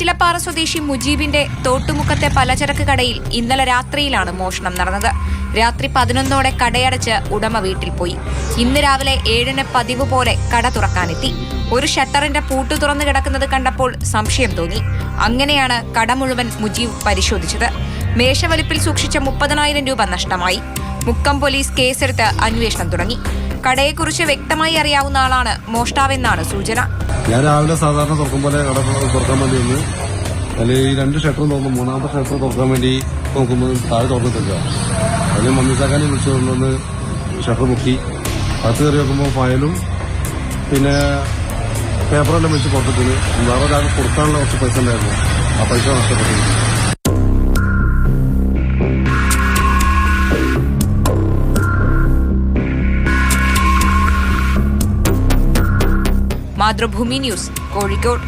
വെറ്റിലപ്പാറ സ്വദേശി മുജീബിന്റെ തോട്ടുമുക്കത്തെ പലചരക്ക് കടയിൽ ഇന്നലെ രാത്രിയിലാണ് മോഷണം നടന്നത്. രാത്രി 11ഓടെ കടയടച്ച് ഉടമ വീട്ടിൽ പോയി. ഇന്ന് രാവിലെ 7-ന് പതിവ് പോലെ കട തുറക്കാനെത്തി. ഒരു ഷട്ടറിന്റെ പൂട്ട് തുറന്നു കിടക്കുന്നത് കണ്ടപ്പോൾ സംശയം തോന്നി. അങ്ങനെയാണ് കട മുഴുവൻ മുജീബ് പരിശോധിച്ചത്. മേശവലിപ്പിൽ സൂക്ഷിച്ച 30,000 രൂപ നഷ്ടമായി. മുക്കം പോലീസ് കേസെടുത്ത് അന്വേഷണം തുടങ്ങി. കടയെക്കുറിച്ച് വ്യക്തമായി അറിയാവുന്ന ആളാണ് മോഷ്ടാവെന്നാണ് സൂചന. ഞാൻ രാവിലെ സാധാരണ തുറക്കും പോലെ കട തുറക്കാൻ വേണ്ടി വന്ന് അല്ലെങ്കിൽ ഈ 2 ഷട്ടറും തുറന്നു. 3ാമത്തെ ഷട്ടർ തുറക്കാൻ വേണ്ടി നോക്കുമ്പോൾ താഴെ തുറന്നിട്ടില്ല. അതിന് മമ്മിസാക്കാനെ വിളിച്ചുകൊണ്ടുവന്ന് ഷട്ടർ മുക്കി അകത്ത് കയറി നോക്കുമ്പോൾ ഫയലും പിന്നെ പേപ്പറെല്ലാം വെച്ച് പുറത്തിട്ട് വേറെ ഒരാൾക്ക് കൊടുക്കാനുള്ള കുറച്ച് പൈസ ഉണ്ടായിരുന്നു. ആ പൈസ നഷ്ടപ്പെട്ടു. മാതൃഭൂമി ന്യൂസ്, കോഴിക്കോട്.